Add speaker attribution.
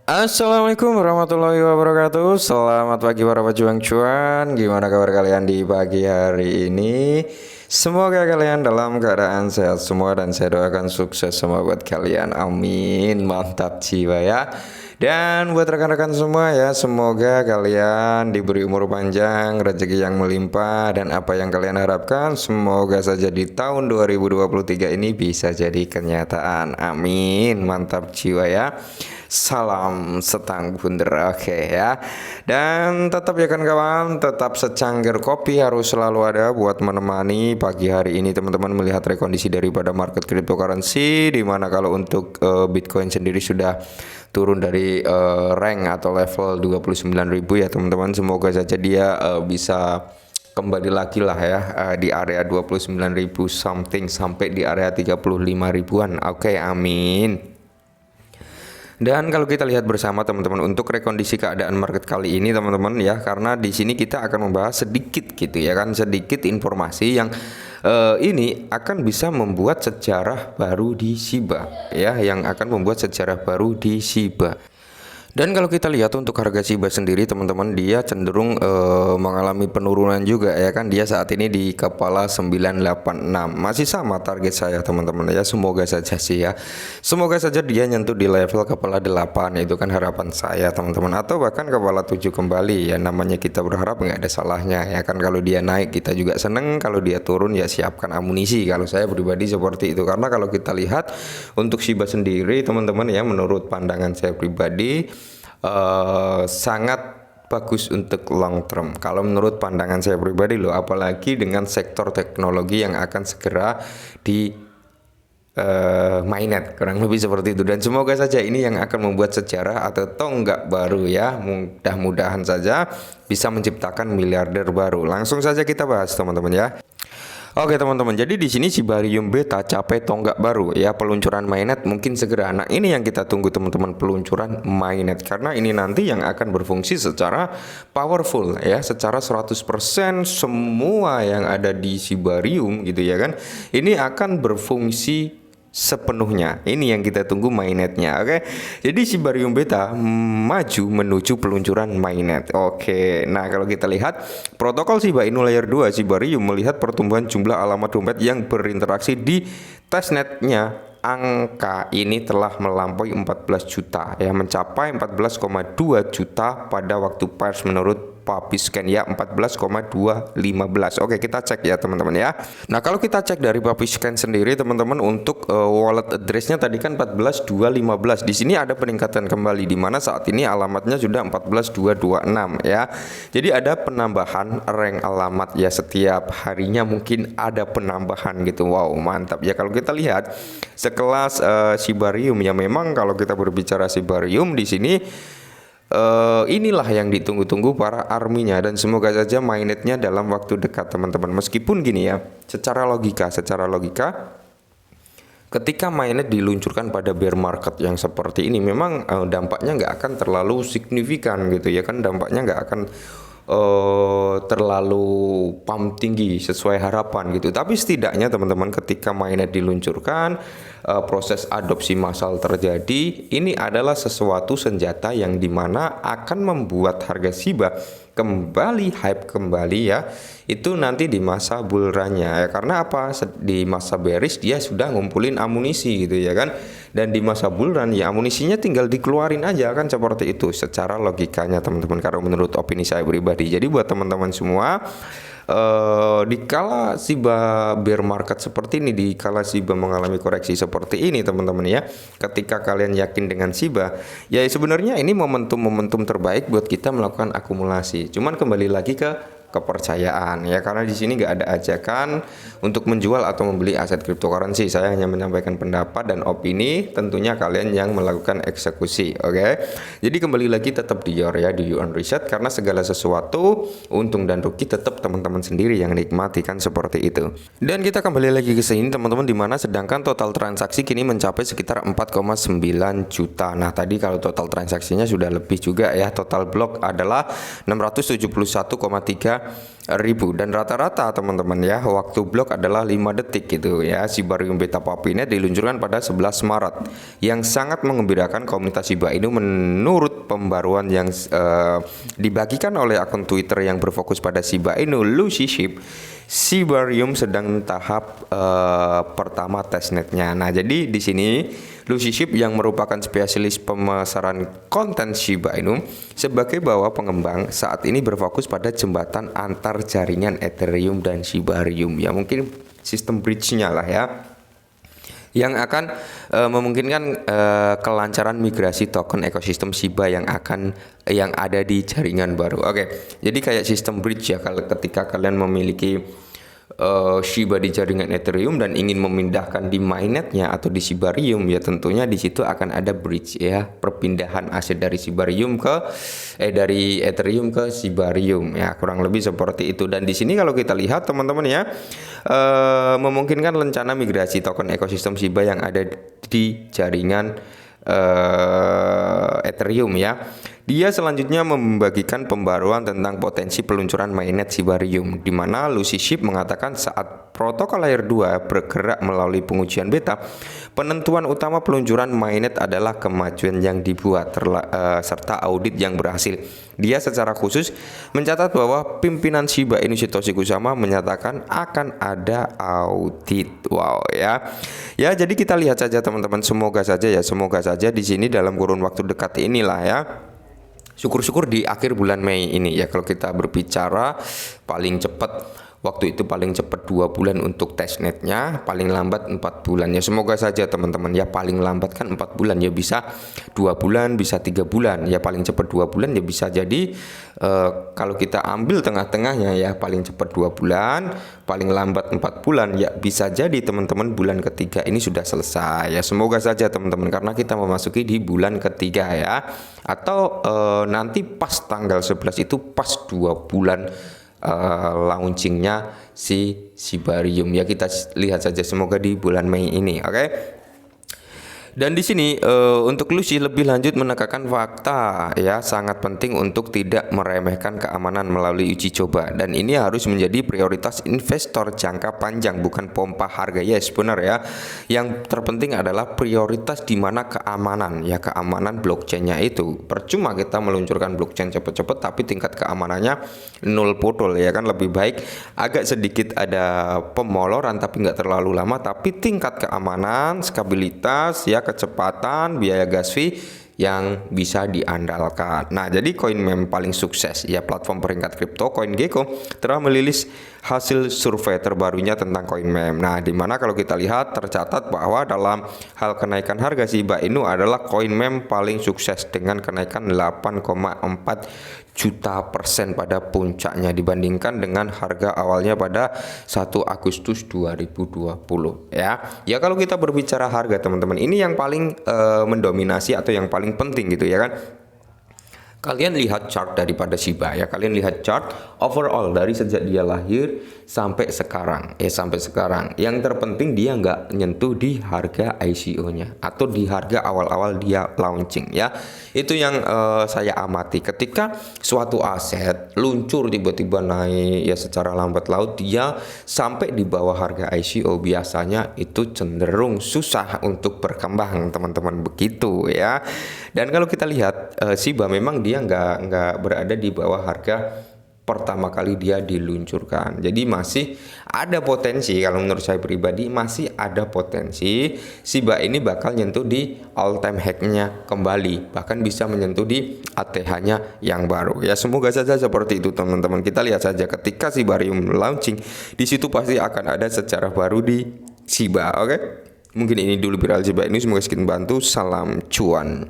Speaker 1: Assalamualaikum warahmatullahi wabarakatuh. Selamat pagi para pejuang cuan. Gimana kabar kalian di pagi hari ini? Semoga kalian dalam keadaan sehat semua dan saya doakan sukses semua buat kalian. Amin. Mantap jiwa ya. Dan buat rekan-rekan semua ya, semoga kalian diberi umur panjang, rezeki yang melimpah, dan apa yang kalian harapkan semoga saja di tahun 2023 ini bisa jadi kenyataan. Amin. Mantap jiwa ya. Salam setang bunder, oke ya. Dan tetap ya kan kawan, tetap secangkir kopi harus selalu ada buat menemani pagi hari ini teman-teman melihat rekondisi daripada market cryptocurrency, dimana kalau untuk Bitcoin sendiri sudah turun dari rank atau level 29.000 ya teman-teman. Semoga saja dia bisa kembali lagi lah ya di area 29.000 something sampai di area 35 ribuan. Oke, amin. Dan kalau kita lihat bersama teman-teman untuk rekondisi keadaan market kali ini teman-teman ya, karena di sini kita akan membahas sedikit gitu ya kan, sedikit informasi yang ini akan bisa membuat sejarah baru di Shiba ya, yang akan membuat sejarah baru di Shiba. Dan kalau kita lihat untuk harga Shiba sendiri teman-teman, dia cenderung mengalami penurunan juga ya kan. Dia saat ini di kepala 986. Masih sama target saya teman-teman ya. Semoga saja sih ya. Semoga saja dia nyentuh di level kepala 8, itu kan harapan saya teman-teman, atau bahkan kepala 7 kembali ya. Namanya kita berharap nggak ada salahnya ya kan. Kalau dia naik kita juga seneng, kalau dia turun ya siapkan amunisi. Kalau saya pribadi seperti itu, karena kalau kita lihat untuk Shiba sendiri teman-teman ya, menurut pandangan saya pribadi sangat bagus untuk long term kalau menurut pandangan saya pribadi loh, apalagi dengan sektor teknologi yang akan segera di mainnet, kurang lebih seperti itu. Dan semoga saja ini yang akan membuat sejarah atau tonggak baru ya, mudah-mudahan saja bisa menciptakan miliarder baru. Langsung saja kita bahas teman-teman ya. Oke teman-teman, jadi di sini Shibarium Beta capai tonggak baru ya, peluncuran mainnet mungkin segera. Nah ini yang kita tunggu teman-teman, peluncuran mainnet, karena ini nanti yang akan berfungsi secara powerful ya, secara 100% semua yang ada di Shibarium gitu ya kan, ini akan berfungsi sepenuhnya. Ini yang kita tunggu mainnetnya. Oke. Jadi Shibarium Beta maju menuju peluncuran mainnet. Oke. Nah, kalau kita lihat protokol Shiba Inu layer 2 Shibarium melihat pertumbuhan jumlah alamat dompet yang berinteraksi di testnetnya. Angka ini telah melampaui 14 juta ya, mencapai 14,2 juta pada waktu pers menurut Papiscan ya, 14,215. Oke, kita cek ya teman-teman ya. Nah, kalau kita cek dari Papiscan sendiri teman-teman, untuk wallet addressnya tadi kan 14.215. Di sini ada peningkatan kembali, di mana saat ini alamatnya sudah 14.226 ya. Jadi ada penambahan rank alamat ya, setiap harinya mungkin ada penambahan gitu. Wow, mantap ya. Kalau kita lihat sekelas Shibarium ya, memang kalau kita berbicara Shibarium di sini inilah yang ditunggu-tunggu para arminya, dan semoga saja mainnetnya dalam waktu dekat teman-teman. Meskipun gini ya, secara logika ketika mainnet diluncurkan pada bear market yang seperti ini, memang dampaknya nggak akan terlalu signifikan gitu ya kan, dampaknya nggak akan terlalu pump tinggi sesuai harapan gitu. Tapi setidaknya teman-teman, ketika mainnet diluncurkan, proses adopsi massal terjadi, ini adalah sesuatu senjata yang dimana akan membuat harga Shiba kembali hype kembali ya, itu nanti di masa bull run-nya ya. Karena apa? Di masa bearish dia sudah ngumpulin amunisi gitu ya kan, dan di masa bull run ya amunisinya tinggal dikeluarin aja kan, seperti itu secara logikanya teman-teman, kalau menurut opini saya pribadi. Jadi buat teman-teman semua, dikala Shiba bear market seperti ini, dikala Shiba mengalami koreksi seperti ini teman-teman ya, ketika kalian yakin dengan Shiba ya, sebenarnya ini momentum-momentum terbaik buat kita melakukan akumulasi. Cuman kembali lagi ke kepercayaan ya, karena di sini nggak ada ajakan untuk menjual atau membeli aset cryptocurrency. Saya hanya menyampaikan pendapat dan opini, tentunya kalian yang melakukan eksekusi. Oke. Jadi kembali lagi tetap di do your own research, karena segala sesuatu untung dan rugi tetap teman-teman sendiri yang nikmati kan, seperti itu. Dan kita kembali lagi ke sini teman-teman, dimana sedangkan total transaksi kini mencapai sekitar 4,9 juta. Nah tadi kalau total transaksinya sudah lebih juga ya, total blok adalah 671,3 ribu, dan rata-rata teman-teman ya waktu blok adalah 5 detik gitu ya. Shibarium Beta Papinya diluncurkan pada 11 Maret yang sangat mengembirakan komunitas Shiba Inu menurut pembaruan yang dibagikan oleh akun Twitter yang berfokus pada Shiba Inu Lucy Ship. Shibarium sedang tahap pertama testnetnya. Nah, jadi di sini Lucy Ship yang merupakan spesialis pemasaran konten Shiba Inu sebagai bawah pengembang saat ini berfokus pada jembatan antar jaringan Ethereum dan Shibarium ya, mungkin sistem bridge-nya lah ya, yang akan memungkinkan kelancaran migrasi token ekosistem Shiba yang ada di jaringan baru. Oke, jadi kayak sistem bridge ya, kalau ketika kalian memiliki Shiba di jaringan Ethereum dan ingin memindahkan di mainnetnya atau di Shibarium ya, tentunya di situ akan ada bridge ya, perpindahan aset dari Shibarium dari Ethereum ke Shibarium ya, kurang lebih seperti itu. Dan di sini kalau kita lihat teman-teman ya, memungkinkan rencana migrasi token ekosistem Shiba yang ada di jaringan Ethereum ya. Dia selanjutnya membagikan pembaruan tentang potensi peluncuran mainnet Shibarium, di mana Lucy Ship mengatakan saat protokol layer 2 bergerak melalui pengujian beta, penentuan utama peluncuran mainnet adalah kemajuan yang dibuat serta audit yang berhasil. Dia secara khusus mencatat bahwa pimpinan Shiba Inu Satoshi Kusama menyatakan akan ada audit. Wow ya. Ya, jadi kita lihat saja teman-teman, semoga saja di sini dalam kurun waktu dekat inilah ya. Syukur-syukur di akhir bulan Mei ini ya, kalau kita berbicara paling cepat waktu itu, paling cepat 2 bulan untuk testnetnya, paling lambat 4 bulan ya. Semoga saja teman-teman ya, paling lambat kan 4 bulan ya, bisa 2 bulan, bisa 3 bulan ya, paling cepat 2 bulan ya, bisa jadi kalau kita ambil tengah-tengahnya ya, paling cepat 2 bulan, paling lambat 4 bulan ya, bisa jadi teman-teman bulan ketiga ini sudah selesai ya. Semoga saja teman-teman, karena kita memasuki di bulan ketiga ya, atau nanti pas tanggal 11 itu pas 2 bulan launchingnya si Shibarium ya, kita lihat saja, semoga di bulan Mei ini. Oke. Dan di sini untuk Lucy lebih lanjut menekankan fakta ya, sangat penting untuk tidak meremehkan keamanan melalui uji coba, dan ini harus menjadi prioritas investor jangka panjang, bukan pompa harga. Yes, benar ya. Yang terpenting adalah prioritas di mana keamanan ya, keamanan blockchainnya itu. Percuma kita meluncurkan blockchain cepet-cepet tapi tingkat keamanannya nol potol ya kan, lebih baik agak sedikit ada pemoloran tapi nggak terlalu lama, tapi tingkat keamanan, stabilitas ya, kecepatan, biaya gas fee yang bisa diandalkan. Nah, jadi CoinMem paling sukses ya, platform peringkat kripto CoinGecko telah merilis hasil survei terbarunya tentang CoinMem. Nah, di mana kalau kita lihat tercatat bahwa dalam hal kenaikan harga Shiba Inu adalah CoinMem paling sukses dengan kenaikan 8,4 juta persen pada puncaknya dibandingkan dengan harga awalnya pada 1 Agustus 2020 ya. Ya, kalau kita berbicara harga teman-teman, ini yang paling mendominasi atau yang paling penting gitu ya kan. Kalian lihat chart daripada Shiba ya, kalian lihat chart overall dari sejak dia lahir sampai sekarang ya, sampai sekarang. Yang terpenting dia nggak nyentuh di harga ICO-nya atau di harga awal-awal dia launching ya. Itu yang saya amati, ketika suatu aset luncur tiba-tiba naik ya secara lambat laut, dia sampai di bawah harga ICO, biasanya itu cenderung susah untuk berkembang teman-teman, begitu ya. Dan kalau kita lihat Shiba memang dia nggak berada di bawah harga pertama kali dia diluncurkan. Jadi masih ada potensi, kalau menurut saya pribadi masih ada potensi Shiba ini bakal nyentuh di all time high-nya kembali, bahkan bisa menyentuh di ATH-nya yang baru ya. Semoga saja seperti itu teman-teman. Kita lihat saja ketika Shibarium launching, di situ pasti akan ada sejarah baru di Shiba. Oke. Mungkin ini dulu viral Shiba ini, semoga sedikit membantu. Salam cuan.